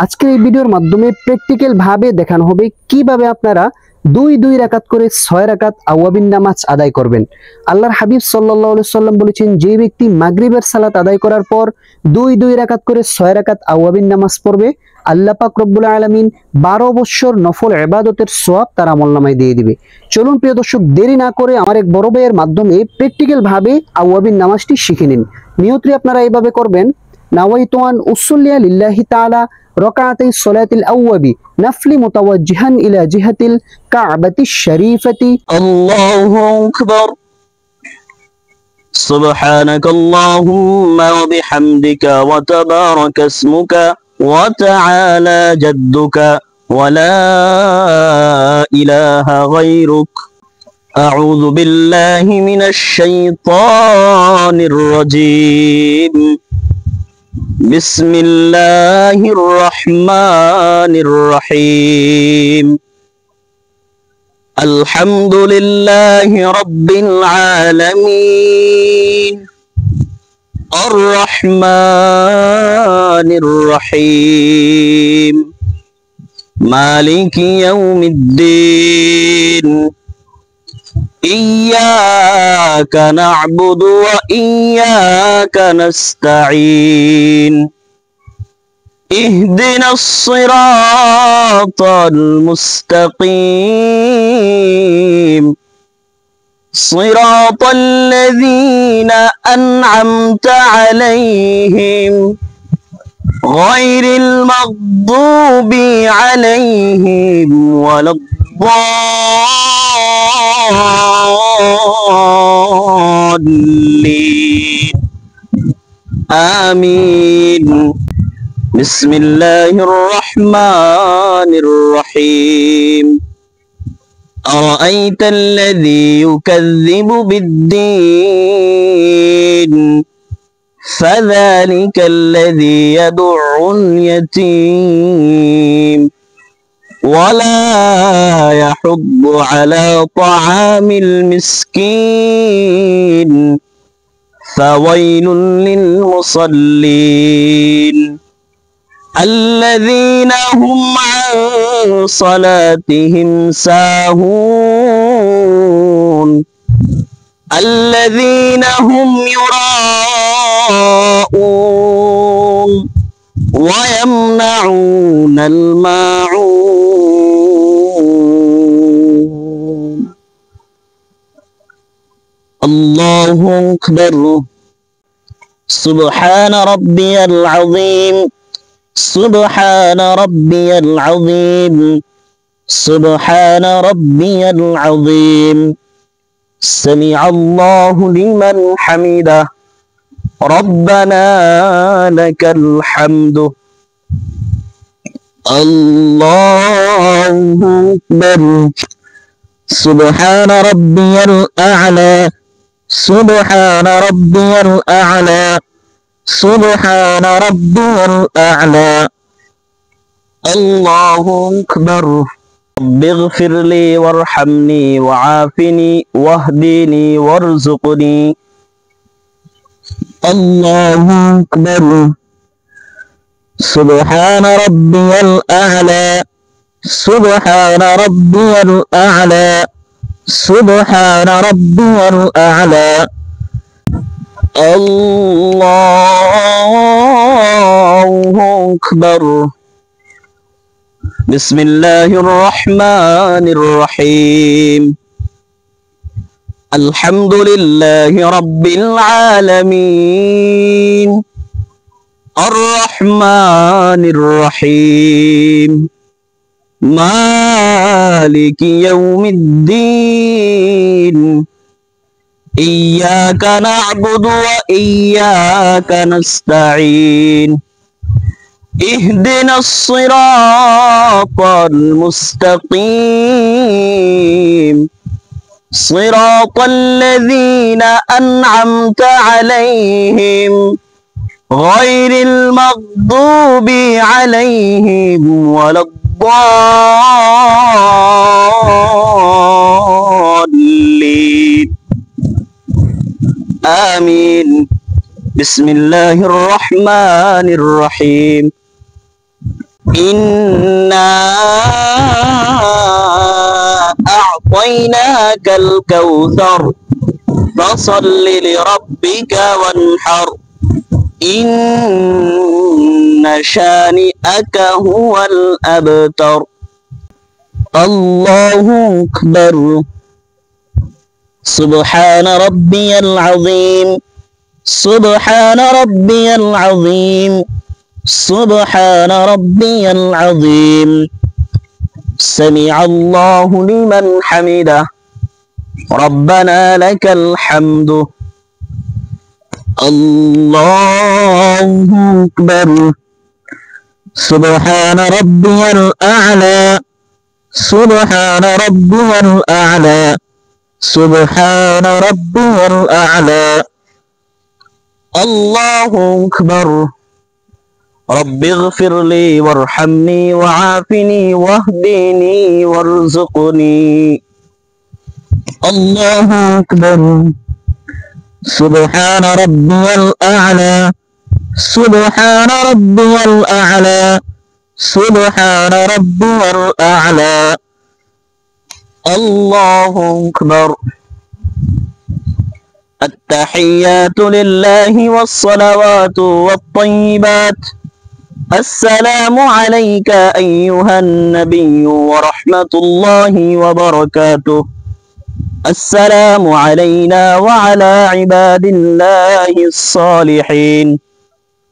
আজকের এই ভিডিওর মাধ্যমে প্র্যাকটিক্যাল ভাবে দেখানো হবে কিভাবে আপনারা দুই রাকাত করে 6 রাকাত আওয়াবিন নামাজ আদায় করবেন। আল্লাহর হাবিব সাল্লাল্লাহু আলাইহি সাল্লাম বলেছেন, যে ব্যক্তি মাগরিবের সালাত আদায় করার পর দুই রাকাত করে 6 রাকাত আওয়াবিন নামাজ পড়বে, আল্লাহ পাক রব্বুল আলামিন 12 বছর নফল ইবাদতের সওয়াব তার আমলনামায় দিয়ে দিবে। চলুন প্রিয় দর্শক, দেরি না করে আমার এক বড় ভাইয়ের মাধ্যমে প্র্যাকটিক্যাল ভাবে আওয়াবিন নামাজটি শিখে নিন। নিয়তটি আপনারা এইভাবে করবেন: নাওয়াইতু আন উসাল্লিয়া লিল্লাহি তাআলা রাকাতাই সলাতিল আওয়াবি নাফলি মুতাওয়াজ্জিহান ইলা জিহাতিল কাবাতিশ শরীফাতি। আল্লাহু আকবার। সুবহানাকাল্লাহুম্মা ওয়া বিহামদিকা ওয়া তাবারাকা ইসমুকা ওয়া তাআলা জাদ্দুকা ওয়া লা ইলাহা গায়রুক। আউযু বিল্লাহি মিনাশ শাইতানির রাজীম। বিসমিল্লাহির রহমানির রহিম। আলহামদুলিল্লাহি রাব্বিল আলামিন আর রহমানির রহিম মালিকি ইয়াউমিদ্দিন। ইয়্যাকা না'বুদু ওয়া ইয়্যাকা নাস্তাঈন। ইহদিনাস সিরাতাল মুস্তাকিম। সিরাতাল্লাযীনা আন'আমতা আলাইহিম গায়রিল মাগদুবি আলাইহিম ওয়ালাদ-দাল্লিন। আমিন। বিসমিল্লাহির রহমানির রহিম। আরাআইতাল্লাযী ইউকাযযিবু বিদ্দীন ফাযালিকাল্লাযী ইয়াদু'উল ইয়াতীম ওয়ালা ইয়াহুদ্দু আলা তা'আমিল মিসকিন ফাওয়াইলুল লিল মুসাল্লিন الذين هم عن صلاتهم ساهون الذين هم يراءون ويمنعون الماعون. الله أكبر. سبحان ربي العظيم. سبحان ربي العظيم. سبحان ربي العظيم. سمع الله لمن حمده. ربنا لك الحمد. الله أكبر. سبحان ربي الأعلى. سبحان ربي الأعلى. سبحان ربي الأعلى. الله أكبر. رب اغفر لي وارحمني وعافني واهدني وارزقني. الله أكبر. سبحان ربي الأعلى. سبحان ربي الأعلى. سبحان ربي الأعلى. الله أكبر. بسم الله الرحمن الرحيم. الحمد لله رب العالمين الرحمن الرحيم مالك يوم الدين. إياك نعبد وإياك نستعين. اهدنا الصراط المستقيم صراط الذين أنعمت عليهم غير المغضوب عليهم ولا الضالين. آمين. بسم الله الرحمن الرحيم. إنا أعطيناك الكوثر فصل لربك وانحر إن شانئك هو الأبتر الله أكبر سبحان ربي العظيم سبحان ربي العظيم سبحان ربي العظيم سمع الله لمن حمده ربنا لك الحمد الله أكبر سبحان ربي الأعلى سبحان ربي الأعلى سبحان ربي الأعلى الله أكبر رب اغفر لي وارحمني وعافني واهدني وارزقني الله أكبر سبحان ربي الأعلى سبحان ربي الأعلى سبحان ربي الأعلى الله أكبر التحيات لله والصلوات والطيبات السلام عليك أيها النبي ورحمة الله وبركاته السلام علينا وعلى عباد الله الصالحين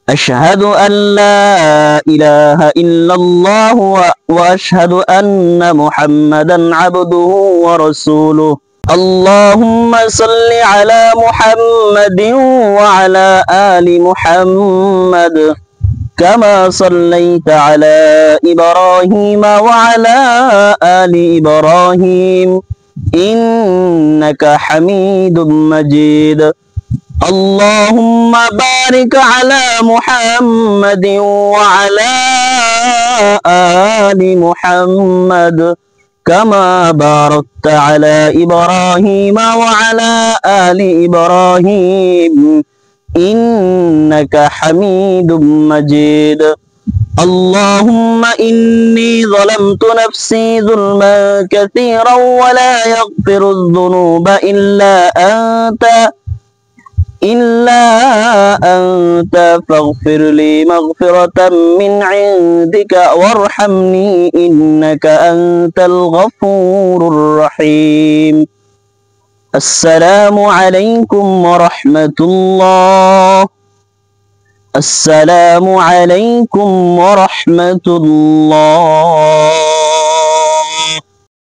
أشهد أن لا إله إلا الله وأشهد أن محمدا عبده ورسوله اللهم صل على محمد وعلى آل محمد كما صليت على إبراهيم وعلى آل إبراهيم إنك حميد مجيد اللهم بارك على محمد وعلى آل محمد كما باركت على إبراهيم وعلى آل إبراهيم إنك حميد مجيد اللهم إني ظلمت نفسي ظلما كثيرا ولا يغفر الذنوب إلا أنت فاغفر لي مغفرة من عندك وارحمني إنك أنت الغفور الرحيم السلام عليكم ورحمة الله السلام عليكم ورحمة الله